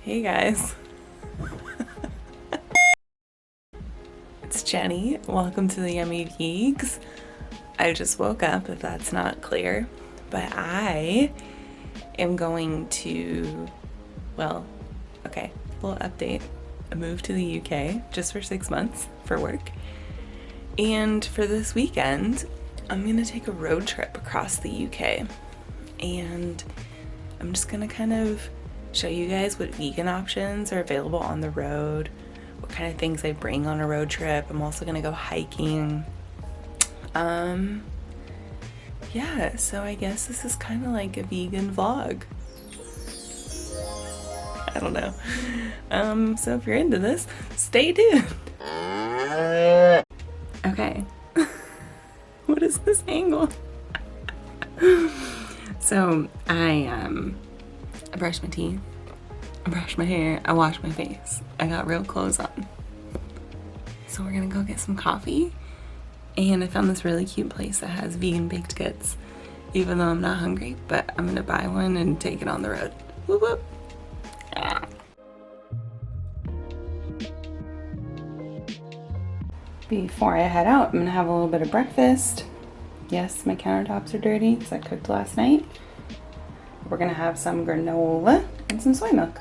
Hey guys. It's Jenny. Welcome to the Yummy Veegs. I just woke up, if that's not clear, but I am going to, well, okay, little update. I moved to the UK just for 6 months for work. And for this weekend, I'm gonna take a road trip across the UK. And I'm just gonna kind of show you guys what vegan options are available on the road, what kind of things I bring on a road trip. I'm also gonna go hiking. Yeah, so I guess this is kind of like a vegan vlog. I don't know. So if you're into this, stay tuned. Okay. What is this angle? So I brushed my teeth, I brushed my hair, I washed my face, I got real clothes on. So we're gonna go get some coffee, and I found this really cute place that has vegan baked goods, even though I'm not hungry, but I'm gonna buy one and take it on the road. Whoop whoop. Ah. Before I head out, I'm gonna have a little bit of breakfast. Yes, my countertops are dirty because I cooked last night. We're gonna have some granola and some soy milk.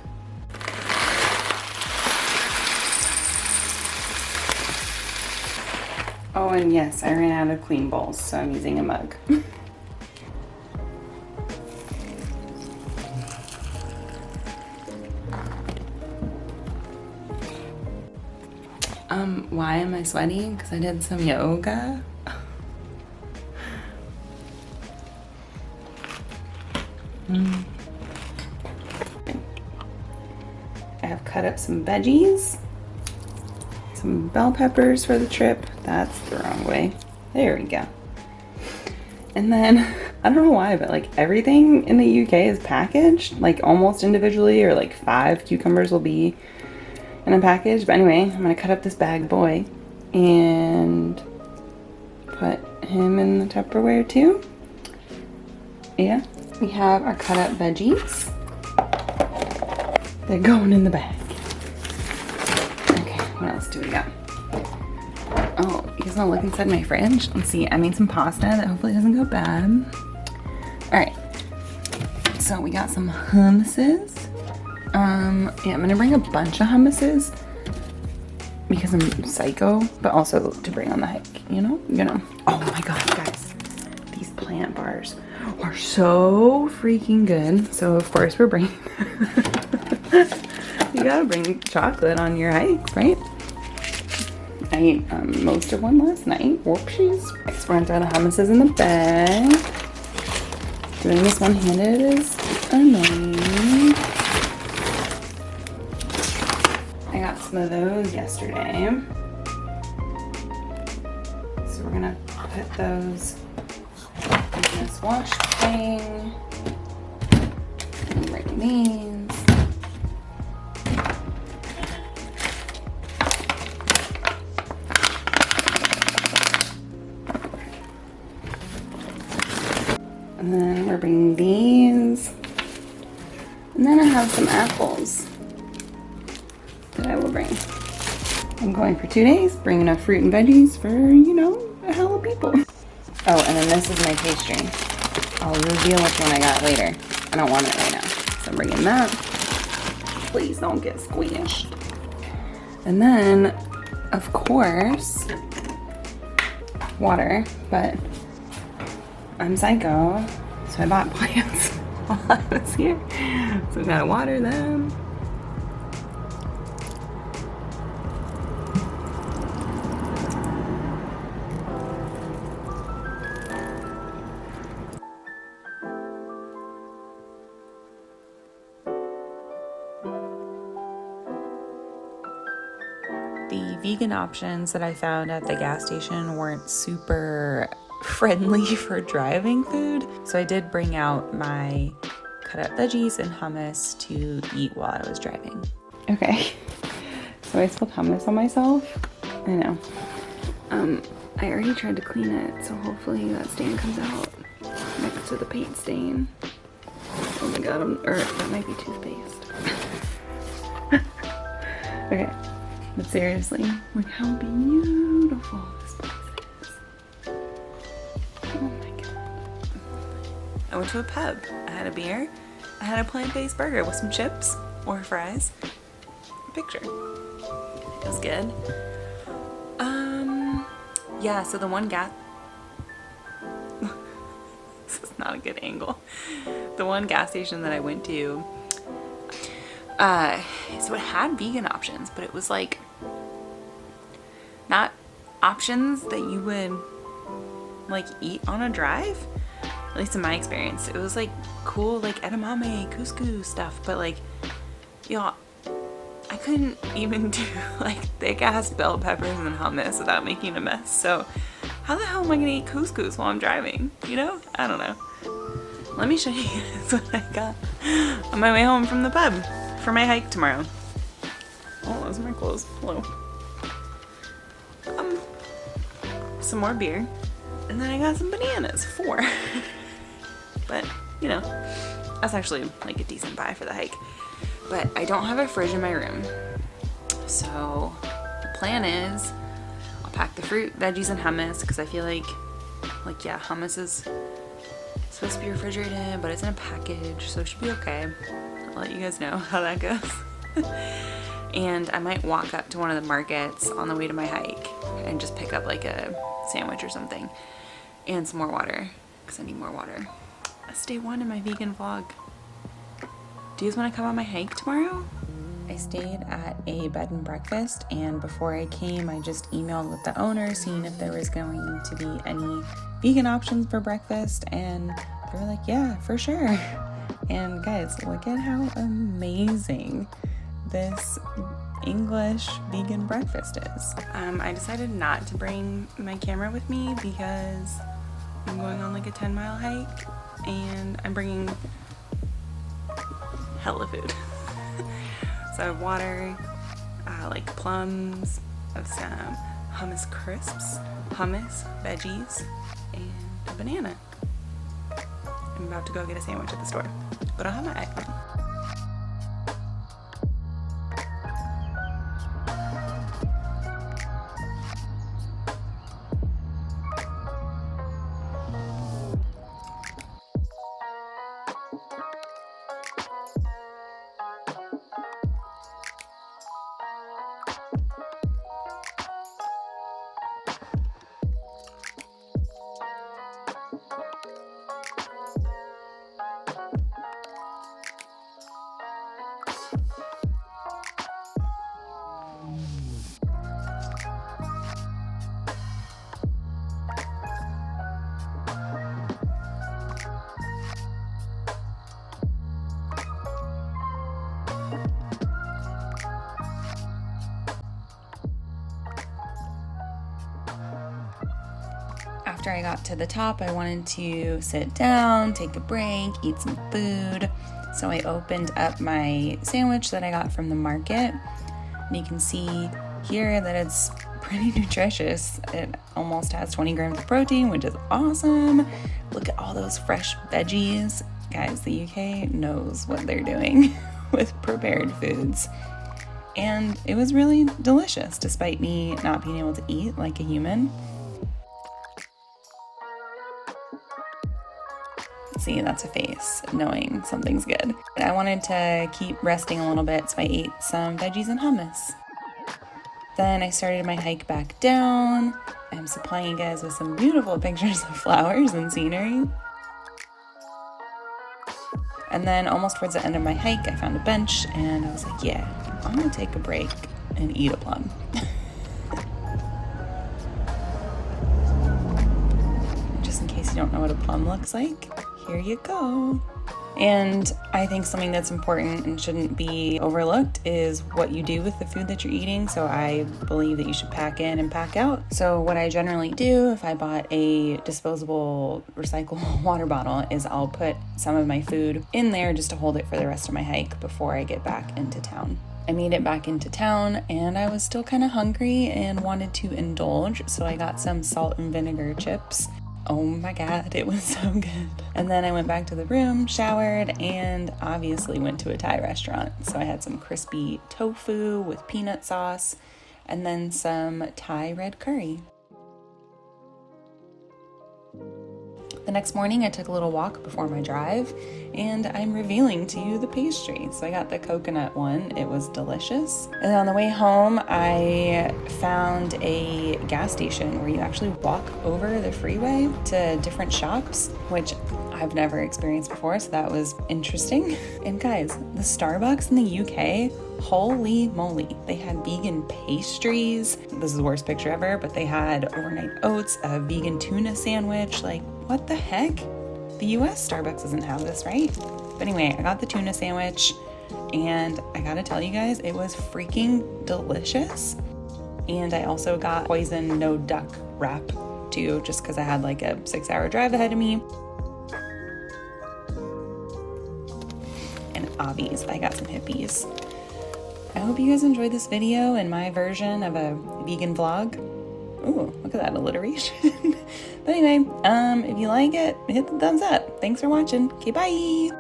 Oh, and yes, I ran out of clean bowls, so I'm using a mug. Why am I sweating? Because I did some yoga. I have cut up some veggies, some bell peppers for the trip. That's the wrong way. There we go. And then, I don't know why, but like everything in the UK is packaged, like almost individually, or like 5 cucumbers will be in a package. But anyway, I'm gonna cut up this bag boy and put him in the Tupperware too. Yeah. We have our cut up veggies. They're going in the bag. Okay, what else do we got? Oh, you guys wanna look inside my fridge? Let's see, I made some pasta that hopefully doesn't go bad. All right, so we got some hummuses. Yeah, I'm gonna bring a bunch of hummuses because I'm psycho, but also to bring on the hike, you know? Oh my God, guys, these plant bars are so freaking good. So of course we're bringing, you gotta bring chocolate on your hikes, right? I ate most of one last night. Whoopsies. Next, we're gonna throw the hummuses in the bag. Doing this one-handed is annoying. I got some of those yesterday. So we're gonna put those in this wash thing. And bring these. And then we're bringing these. And then I have some apples that I will bring. I'm going for 2 days, bring enough fruit and veggies for, you know, a hell of people. Oh, and then this is my pastry. I'll reveal which one I got later. I don't want it right now. So I'm bringing that. Please don't get squished. And then, of course, water, but I'm psycho, so I bought plants while I was here. So I gotta water them. The vegan options that I found at the gas station weren't super friendly for driving food, so I did bring out my cut up veggies and hummus to eat while I was driving. Okay, so I spilled hummus on myself. I know. I already tried to clean it, so hopefully that stain comes out next to the paint stain. Oh my god, or that might be toothpaste. Okay, but seriously, look how beautiful this place is. Oh my god. I went to a pub. I had a beer. I had a plant-based burger with some chips or fries. Picture. It was good. Yeah, so the one gas... This is not a good angle. The one gas station that I went to, so it had vegan options, but it was like not options that you would like eat on a drive, at least in my experience. It was like cool like edamame, couscous stuff, but like, y'all, I couldn't even do like thick ass bell peppers and hummus without making a mess. So how the hell am I gonna eat couscous while I'm driving? You know? I don't know. Let me show you guys what I got on my way home from the pub for my hike tomorrow. Oh, those are my clothes. Hello. Some more beer. And then I got some bananas. 4. But, you know, that's actually like a decent buy for the hike. But I don't have a fridge in my room. So the plan is I'll pack the fruit, veggies, and hummus because I feel like yeah, hummus is supposed to be refrigerated, but it's in a package, so it should be okay. I'll let you guys know how that goes. And I might walk up to one of the markets on the way to my hike and just pick up like a sandwich or something and some more water because I need more water. That's day 1 in my vegan vlog. Do you guys want to come on my hike tomorrow? I stayed at a bed and breakfast, and before I came I just emailed with the owner seeing if there was going to be any vegan options for breakfast, and they were like, yeah, for sure. And guys, look at how amazing this English vegan breakfast is. I decided not to bring my camera with me because I'm going on like a 10-mile hike and I'm bringing hella food. So I have water, like plums, I have some hummus crisps, hummus, veggies, and a banana. I'm about to go get a sandwich at the store, but I'll have my eggplant. After I got to the top, I wanted to sit down, take a break, eat some food. So I opened up my sandwich that I got from the market. And you can see here that it's pretty nutritious. It almost has 20 grams of protein, which is awesome. Look at all those fresh veggies. Guys, the UK knows what they're doing with prepared foods. And it was really delicious, despite me not being able to eat like a human. See, that's a face, knowing something's good. I wanted to keep resting a little bit, so I ate some veggies and hummus. Then I started my hike back down. I'm supplying you guys with some beautiful pictures of flowers and scenery. And then almost towards the end of my hike, I found a bench and I was like, yeah, I'm gonna take a break and eat a plum. Just in case you don't know what a plum looks like, here you go. And I think something that's important and shouldn't be overlooked is what you do with the food that you're eating. So I believe that you should pack in and pack out. So what I generally do if I bought a disposable recyclable water bottle is I'll put some of my food in there just to hold it for the rest of my hike before I get back into town. I made it back into town and I was still kind of hungry and wanted to indulge. So I got some salt and vinegar chips. Oh my God, it was so good. And then I went back to the room, showered, and obviously went to a Thai restaurant. So I had some crispy tofu with peanut sauce and then some Thai red curry. The next morning, I took a little walk before my drive, and I'm revealing to you the pastry. So I got the coconut one. It was delicious. And on the way home, I found a gas station where you actually walk over the freeway to different shops, which I've never experienced before, so that was interesting. And guys, the Starbucks in the UK, holy moly, they had vegan pastries. This is the worst picture ever, but they had overnight oats, a vegan tuna sandwich. Like, what the heck? The US Starbucks doesn't have this, right? But anyway, I got the tuna sandwich, and I gotta tell you guys, it was freaking delicious. And I also got poison no duck wrap too, just because I had like a 6-hour drive ahead of me. And obvious, I got some hippies. I hope you guys enjoyed this video and my version of a vegan vlog. Ooh, look at that alliteration. But anyway, if you like it, hit the thumbs up. Thanks for watching. Okay, bye.